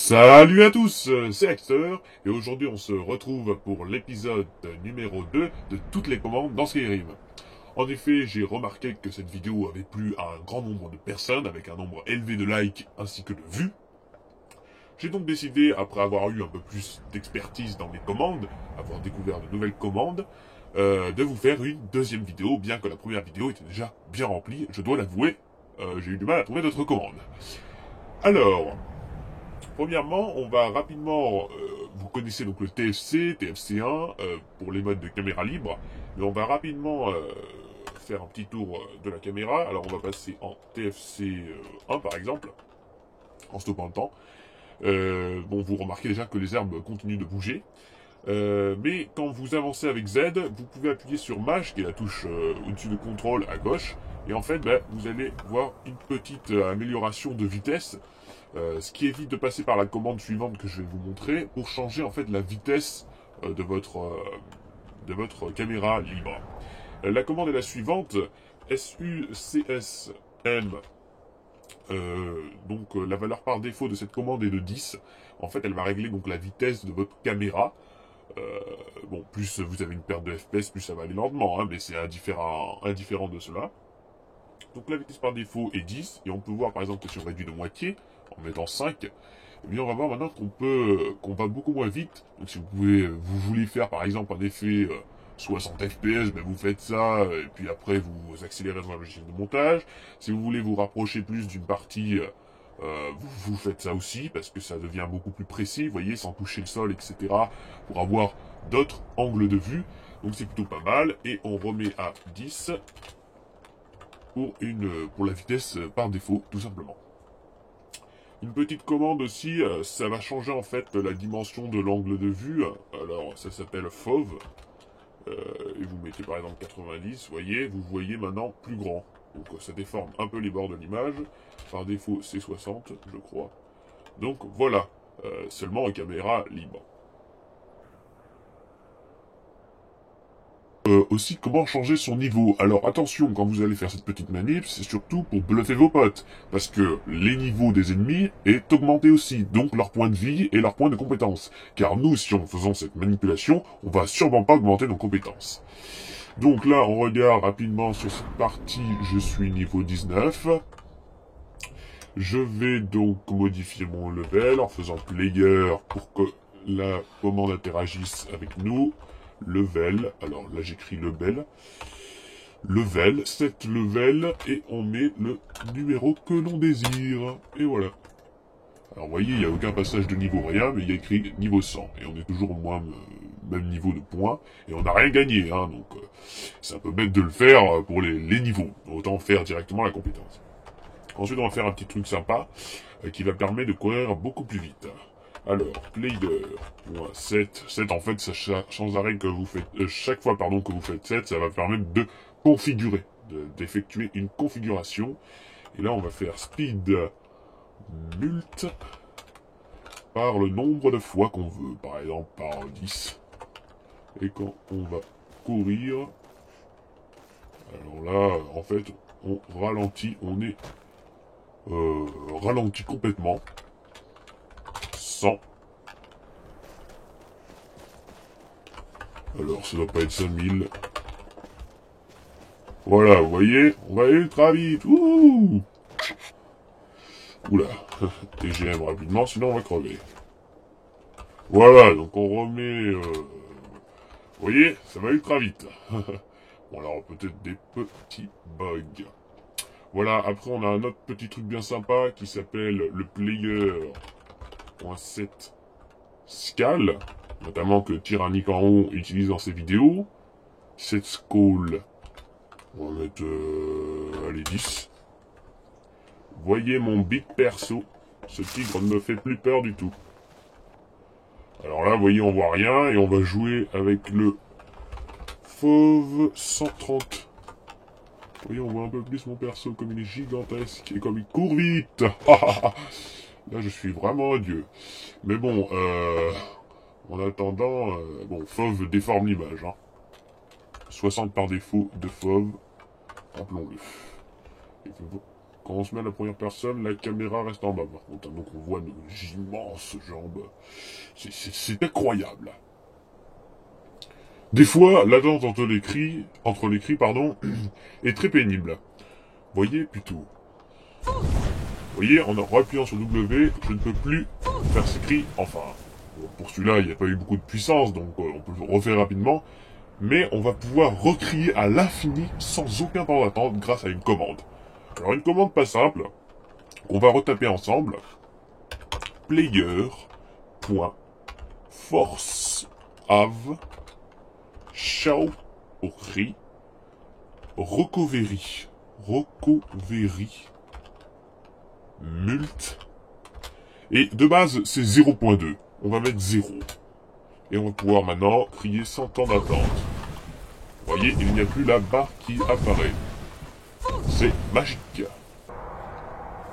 Salut à tous, c'est Axter, et aujourd'hui on se retrouve pour l'épisode numéro 2 de toutes les commandes dans Skyrim. En effet, j'ai remarqué que cette vidéo avait plu à un grand nombre de personnes, avec un nombre élevé de likes ainsi que de vues. J'ai donc décidé, après avoir eu un peu plus d'expertise dans mes commandes, avoir découvert de nouvelles commandes, de vous faire une deuxième vidéo, bien que la première vidéo était déjà bien remplie, je dois l'avouer, j'ai eu du mal à trouver d'autres commandes. Alors... Premièrement, on va rapidement, vous connaissez donc le TFC, TFC1, pour les modes de caméra libre, mais on va rapidement faire un petit tour de la caméra. Alors on va passer en TFC1 par exemple, en stoppant le temps. Bon, vous remarquez déjà que les herbes continuent de bouger. Mais quand vous avancez avec Z, vous pouvez appuyer sur Maj, qui est la touche au-dessus de contrôle à gauche, et en fait, vous allez voir une petite amélioration de vitesse, ce qui évite de passer par la commande suivante que je vais vous montrer, pour changer en fait la vitesse de votre caméra libre. La commande est la suivante, SUCSM. Donc la valeur par défaut de cette commande est de 10. En fait, elle va régler donc la vitesse de votre caméra. Bon, plus vous avez une perte de FPS, plus ça va aller lentement, hein, mais c'est indifférent de cela. Donc la vitesse par défaut est 10, et on peut voir par exemple que si on réduit de moitié, en mettant 5, eh bien on va voir maintenant qu'on va beaucoup moins vite. Donc si vous voulez faire par exemple un effet 60 FPS, vous faites ça, et puis après vous accélérez dans la logiciel de montage. Si vous voulez vous rapprocher plus d'une partie, vous faites ça aussi, parce que ça devient beaucoup plus précis, vous voyez, sans toucher le sol, etc., pour avoir d'autres angles de vue. Donc c'est plutôt pas mal, et on remet à 10 pour la vitesse par défaut, tout simplement. Une petite commande aussi, ça va changer en fait la dimension de l'angle de vue. Alors ça s'appelle fauve, et vous mettez par exemple 90, vous voyez maintenant plus grand. Donc ça déforme un peu les bords de l'image. Par défaut c'est 60, je crois. Donc voilà, seulement en caméra libre. Aussi, comment changer son niveau. Alors attention, quand vous allez faire cette petite manip, c'est surtout pour bluffer vos potes, parce que les niveaux des ennemis est augmenté aussi, donc leur point de vie et leur point de compétence. Car nous, si en faisant cette manipulation, on va sûrement pas augmenter nos compétences. Donc là, on regarde rapidement sur cette partie, je suis niveau 19. Je vais donc modifier mon level en faisant player pour que la commande interagisse avec nous. Level, alors là j'écris level, 7 level, et on met le numéro que l'on désire, et voilà. Alors vous voyez, il n'y a aucun passage de niveau, rien, mais il y a écrit niveau 100, et on est toujours au moins même niveau de points, et on n'a rien gagné, hein, donc c'est un peu bête de le faire pour les niveaux, autant faire directement la compétence. Ensuite on va faire un petit truc sympa, qui va permettre de courir beaucoup plus vite. Alors, player, 7 en fait, ça change la règle que vous faites, chaque fois, que vous faites 7, ça va permettre de configurer, d'effectuer une configuration. Et là, on va faire speed mult par le nombre de fois qu'on veut, par exemple par 10. Et quand on va courir, alors là, en fait, on ralentit, on est ralenti complètement. 100. Alors, ça doit pas être 5000. Voilà, vous voyez, on va ultra vite. Ouh. Oula, TGM rapidement, sinon on va crever. Voilà, donc on remet... vous voyez, ça va ultra vite. Bon, alors peut-être des petits bugs. Voilà, après on a un autre petit truc bien sympa qui s'appelle le player.set scale, notamment que Tyrannic en haut utilise dans ses vidéos. Set scale, on va mettre allez 10. Voyez mon big perso, ce tigre ne me fait plus peur du tout. Alors là, vous voyez, on voit rien, et on va jouer avec le fauve 130. Vous voyez, on voit un peu plus mon perso, comme il est gigantesque, et comme il court vite. Là, je suis vraiment un dieu. Mais bon, en attendant, bon, fauve déforme l'image, hein. 60 par défaut de fauve, rappelons-le. Quand on se met à la première personne, la caméra reste en bas par contre. Donc on voit nos immenses jambes. C'est incroyable. Des fois, l'attente entre les cris, est très pénible. Voyez plutôt. Vous voyez, en appuyant sur W, je ne peux plus faire ces cris. Enfin, bon, pour celui-là, il n'y a pas eu beaucoup de puissance, donc on peut le refaire rapidement. Mais on va pouvoir recrier à l'infini sans aucun temps d'attente grâce à une commande. Alors une commande pas simple, on va retaper ensemble. Player.force have Chao au cri, recovery, mult, et de base c'est 0.2, on va mettre 0, et on va pouvoir maintenant crier sans temps d'attente. Vous voyez, il n'y a plus la barre qui apparaît, c'est magique.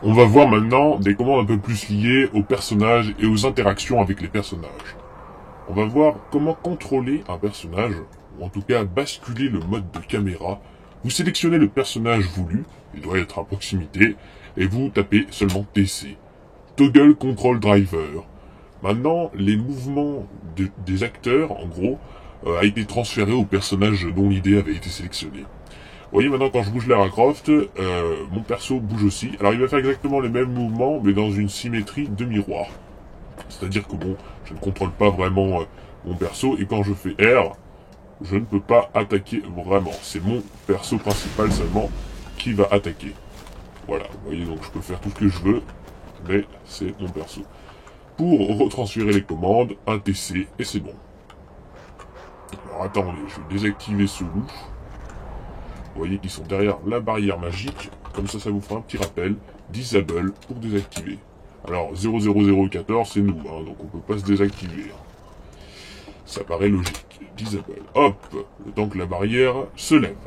On va voir maintenant des commandes un peu plus liées aux personnages et aux interactions avec les personnages. On va voir comment contrôler un personnage, ou en tout cas basculer le mode de caméra. Vous sélectionnez le personnage voulu, il doit être à proximité, et vous tapez seulement TC. Toggle Control Driver. Maintenant, les mouvements des acteurs, en gros, a été transféré au personnage dont l'idée avait été sélectionnée. Vous voyez maintenant quand je bouge Lara Croft, mon perso bouge aussi. Alors il va faire exactement les mêmes mouvements, mais dans une symétrie de miroir. C'est-à-dire que bon, je ne contrôle pas vraiment mon perso, et quand je fais R, je ne peux pas attaquer vraiment. C'est mon perso principal seulement qui va attaquer. Voilà, vous voyez, donc je peux faire tout ce que je veux, mais c'est mon perso. Pour retransférer les commandes, un TC, et c'est bon. Alors attendez, je vais désactiver ce loup. Vous voyez qu'ils sont derrière la barrière magique, comme ça vous fera un petit rappel. Disable pour désactiver. Alors 00014 c'est nous, hein, donc on peut pas se désactiver. Ça paraît logique. Disable. Hop, le temps que la barrière se lève.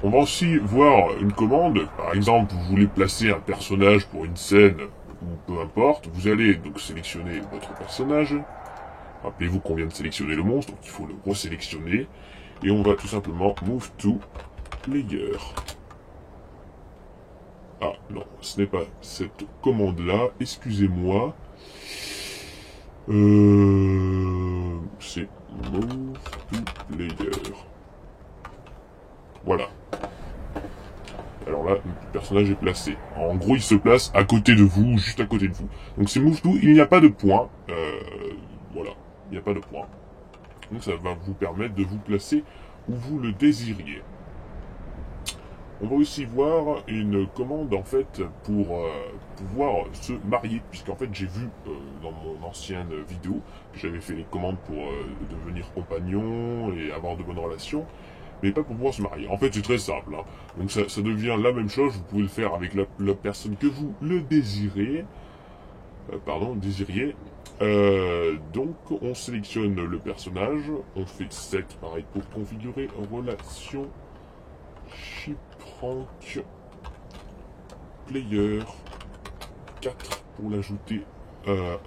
On va aussi voir une commande. Par exemple, vous voulez placer un personnage pour une scène, ou peu importe. Vous allez donc sélectionner votre personnage. Rappelez-vous qu'on vient de sélectionner le monstre, donc il faut le resélectionner. Et on va tout simplement move to player. Ah non, ce n'est pas cette commande-là, excusez-moi. C'est move to player. Voilà. Alors là, le personnage est placé. En gros, il se place à côté de vous, juste à côté de vous. Donc c'est move to, il n'y a pas de point. Voilà, il n'y a pas de point. Donc ça va vous permettre de vous placer où vous le désiriez. On va aussi voir une commande en fait pour pouvoir se marier, puisqu'en fait j'ai vu dans mon ancienne vidéo que j'avais fait les commandes pour devenir compagnon et avoir de bonnes relations, mais pas pour pouvoir se marier. En fait c'est très simple, hein. Donc ça devient la même chose, vous pouvez le faire avec la personne que vous le désirez, désiriez. Donc on sélectionne le personnage, on fait 7 pareil pour configurer relation Shiprank player 4 pour l'ajouter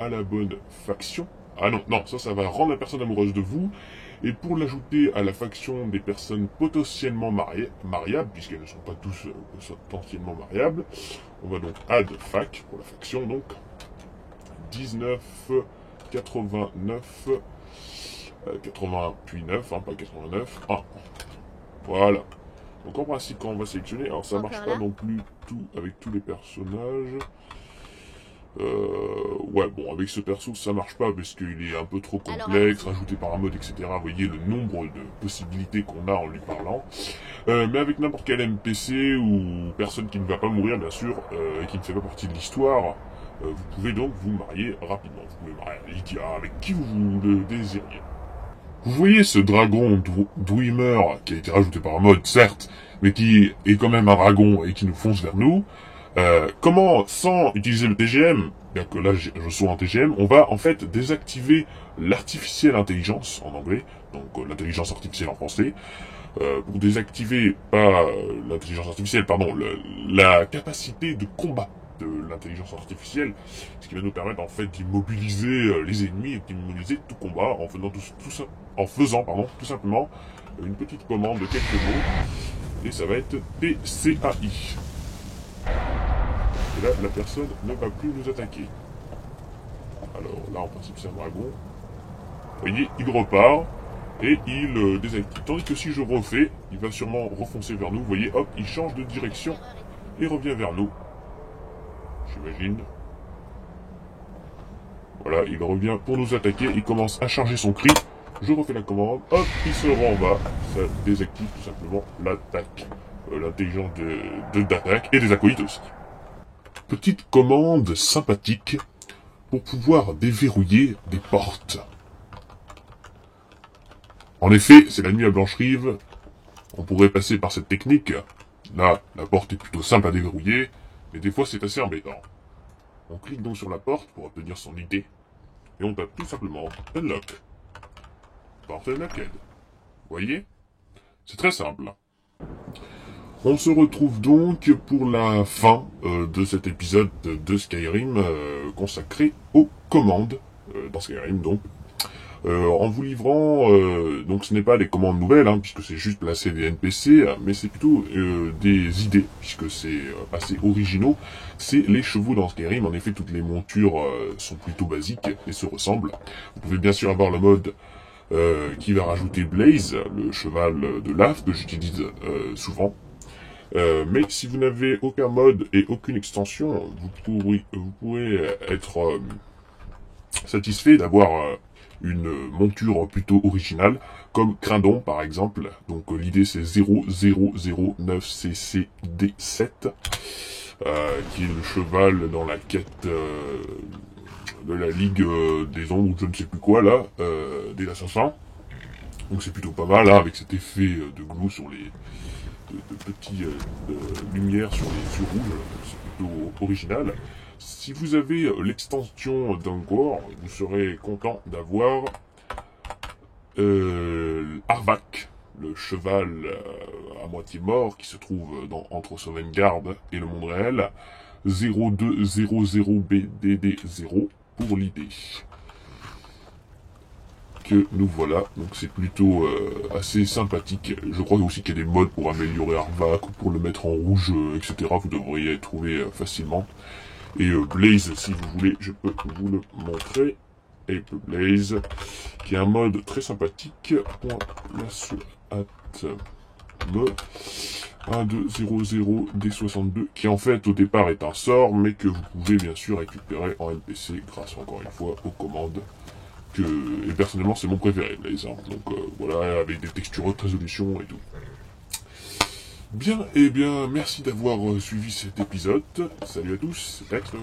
à la bonne faction. Ah non, ça va rendre la personne amoureuse de vous. Et pour l'ajouter à la faction des personnes potentiellement mariables, puisqu'elles ne sont pas tous potentiellement mariables, on va donc add fac pour la faction, donc 19, 89, 80 puis 9, hein, pas 89, 1. Voilà. Donc en principe, quand on va sélectionner, alors ça marche pas non plus tout avec tous les personnages. Ouais, bon, avec ce perso, ça marche pas parce qu'il est un peu trop complexe, rajouté par un mode, etc. Vous voyez le nombre de possibilités qu'on a en lui parlant. Mais avec n'importe quel NPC ou personne qui ne va pas mourir, bien sûr, et qui ne fait pas partie de l'histoire, vous pouvez donc vous marier rapidement. Vous pouvez marier à Lydia, avec qui vous le désiriez. Vous voyez ce dragon Dreamer qui a été rajouté par un mode, certes, mais qui est quand même un dragon et qui nous fonce vers nous. Comment, sans utiliser le TGM, bien que là je sois en TGM, on va en fait désactiver l'artificielle intelligence en anglais, donc l'intelligence artificielle en français, pour désactiver, pas l'intelligence artificielle, pardon, la capacité de combat de l'intelligence artificielle, ce qui va nous permettre en fait d'immobiliser les ennemis et d'immobiliser tout combat en faisant tout simplement une petite commande de quelques mots, et ça va être PCAI. Et là, la personne ne va plus nous attaquer. Alors là, en principe, ça devrait bon. Vous voyez, il repart et il désactive. Tandis que si je refais, il va sûrement refoncer vers nous. Vous voyez, hop, il change de direction et revient vers nous. J'imagine. Voilà, il revient pour nous attaquer. Il commence à charger son cri. Je refais la commande. Hop, il se rend en bas. Ça désactive tout simplement l'attaque. L'intelligence d'attaque et des acolytes aussi. Petite commande sympathique pour pouvoir déverrouiller des portes. En effet, c'est la nuit à Blancherive. On pourrait passer par cette technique. Là, la porte est plutôt simple à déverrouiller, mais des fois c'est assez embêtant. On clique donc sur la porte pour obtenir son idée, et on tape tout simplement Unlock. Porte unlocked. Vous voyez? C'est très simple. On se retrouve donc pour la fin de cet épisode de Skyrim consacré aux commandes dans Skyrim donc. En vous livrant, donc ce n'est pas des commandes nouvelles, hein, puisque c'est juste placer des NPC, mais c'est plutôt des idées, puisque c'est assez originaux. C'est les chevaux dans Skyrim. En effet, toutes les montures sont plutôt basiques et se ressemblent. Vous pouvez bien sûr avoir le mode qui va rajouter Blaze, le cheval de lave que j'utilise souvent. Mais si vous n'avez aucun mode et aucune extension, vous pourrez être satisfait d'avoir une monture plutôt originale, comme Crindon par exemple. Donc l'idée c'est 0009CCD7, qui est le cheval dans la quête de la Ligue des Ombres, ou je ne sais plus quoi là, des assassins. Donc c'est plutôt pas mal, hein, avec cet effet de glue sur les de petites lumières sur les yeux rouges, c'est plutôt original. Si vous avez l'extension d'Angor, vous serez content d'avoir Arvak, le cheval à moitié mort qui se trouve entre Sovngarde et le monde réel, 0200BDD0 pour l'idée. Que nous voilà, donc c'est plutôt assez sympathique. Je crois aussi qu'il y a des modes pour améliorer Arvak ou pour le mettre en rouge, etc. Vous devriez trouver facilement. Et Blaze, si vous voulez, je peux vous le montrer. Et Blaze, qui est un mode très sympathique. Me 1200D62, qui en fait au départ est un sort, mais que vous pouvez bien sûr récupérer en NPC grâce encore une fois aux commandes. Et personnellement c'est mon préféré Blaze, hein. Donc voilà, avec des textures haute résolution et tout. Bien, et bien merci d'avoir suivi cet épisode. Salut à tous, c'est Dexter.